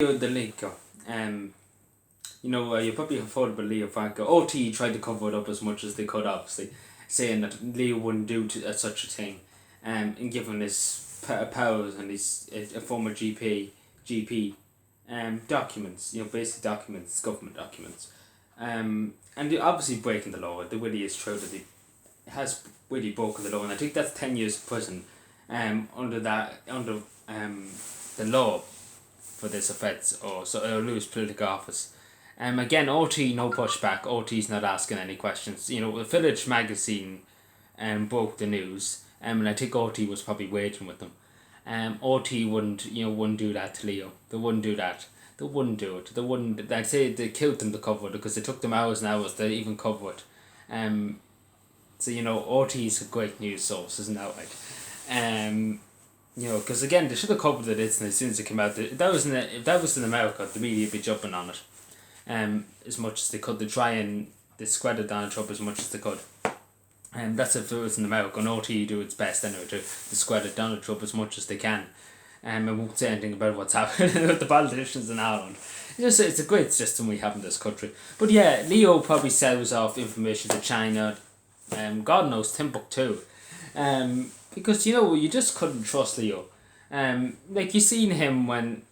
The Lego. You probably have heard about Leo Franco. OT tried to cover it up as much as they could, obviously, saying that Leo wouldn't do such a thing, and given his powers and his a former GP, documents, basic documents, government documents, and they're obviously breaking the law. The really is true that he has really broken the law, and I think that's 10 years prison, under the law for this offence, or lose political office. Again, OT no pushback. OT's not asking any questions. The Village magazine broke the news, and I think OT was probably waiting with them. OT wouldn't do that to Leo. They wouldn't do that. They wouldn't do it. They wouldn't. I'd say they killed them to cover it, because it took them hours and hours to even cover it. OT's a great news source, isn't that right? Because again, they should have covered it as soon as it came out. If that was in America, the media would be jumping on it, as much as they could. They try and discredit Donald Trump as much as they could. That's if it was in America. And OT do its best anyway to discredit Donald Trump as much as they can. I won't say anything about what's happening with the politicians in Ireland. It's a great system we have in this country. But yeah, Leo probably sells off information to China. God knows Timbuktu. Because you just couldn't trust Leo. Like you seen him when,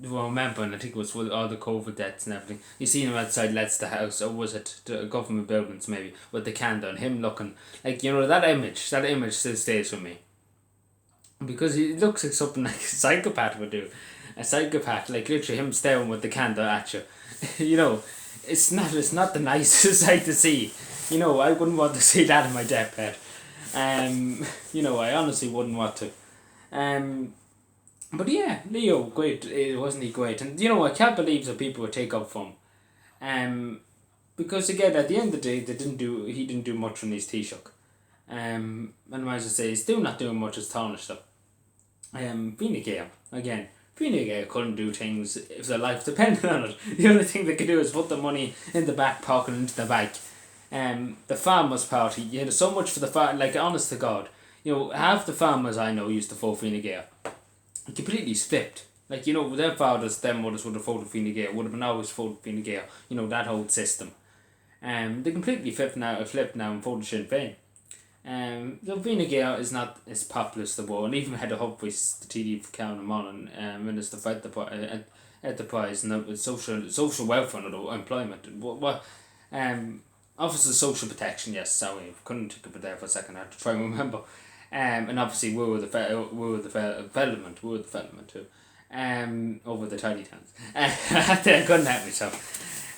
remember, and I think it was with all the COVID deaths and everything. You seen him outside Leinster House, or was it the government buildings maybe, with the candle, and him looking like that image still stays with me. Because he looks like something like a psychopath would do. A psychopath, like literally him staring with the candle at you. It's not the nicest sight to see. I wouldn't want to see that in my deathbed. I honestly wouldn't want to. But yeah, Leo, great. Wasn't he great? And I can't believe that people would take up from him. Because again, at the end of the day, he didn't do much on his Taoiseach. And I might as well say he's still not doing much as Taoiseach though. Fine Gael couldn't do things if their life depended on it. The only thing they could do is put the money in the back pocket into the bank. The Farmers Party, you had so much for the farm, like honest to God, half the farmers I know used to vote Fine Gael. Completely flipped. Like, their fathers, their mothers would have voted Fine Gael, would have been always voted Fine Gael, that whole system. They completely flipped now and voted Sinn Féin. The Fine Gael is not as popular as they were, and even had a Humphreys, the TD for Cowan and Mullen, Minister for Enterprise and social welfare and employment. Office of Social Protection, yes, sorry, couldn't think of it there for a second, I had to try and remember. And obviously we were the development too. Over the tiny towns. I couldn't help myself.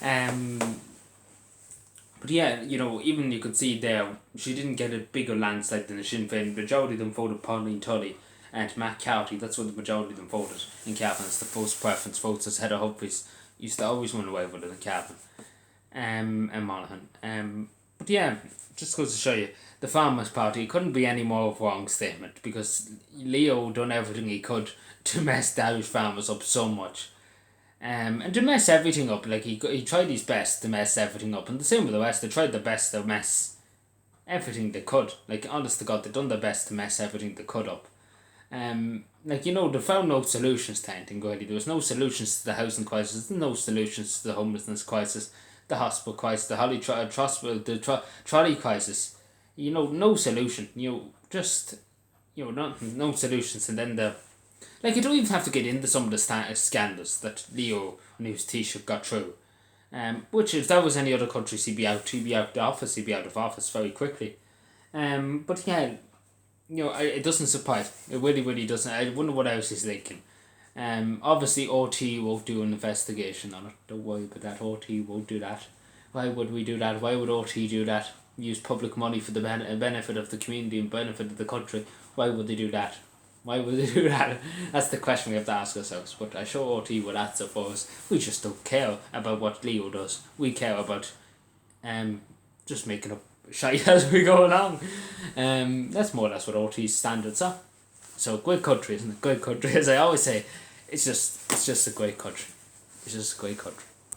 But yeah, even you could see there, she didn't get a bigger landslide than the Sinn Féin. The majority of them voted Pauline Tully and Matt Carty. That's what the majority of them voted in Cavan. It's the first preference votes as head of Humphreys. Used to always run away with it in Cavan. And Monaghan. But yeah, just goes to show you, the Farmers Party couldn't be any more of a wrong statement, because Leo done everything he could to mess the Irish farmers up so much. And to mess everything up, like he tried his best to mess everything up, and the same with the West, they tried their best to mess everything they could. Like, honest to God, they done their best to mess everything they could up. They found no solutions to anything really. There was no solutions to the housing crisis, no solutions to the homelessness crisis, the hospital crisis, the trolley crisis. No solution. No solutions. And then you don't even have to get into some of the scandals that Leo and his Taoiseach got through. Which if that was any other country, he'd be out of office very quickly. But yeah, it doesn't surprise. It really, really doesn't. I wonder what else he's thinking. Obviously OT won't do an investigation on it. Don't worry about that. OT won't do that. Why would we do that? Why would OT do that? Use public money for the benefit of the community and benefit of the country. Why would they do that? That's the question we have to ask ourselves. But I'm sure OT would answer for us. We just don't care about what Leo does. We care about just making up shite as we go along. That's more or less what OT's standards are. So great country, isn't it? Great country, as I always say. It's just a great country. It's just a great country.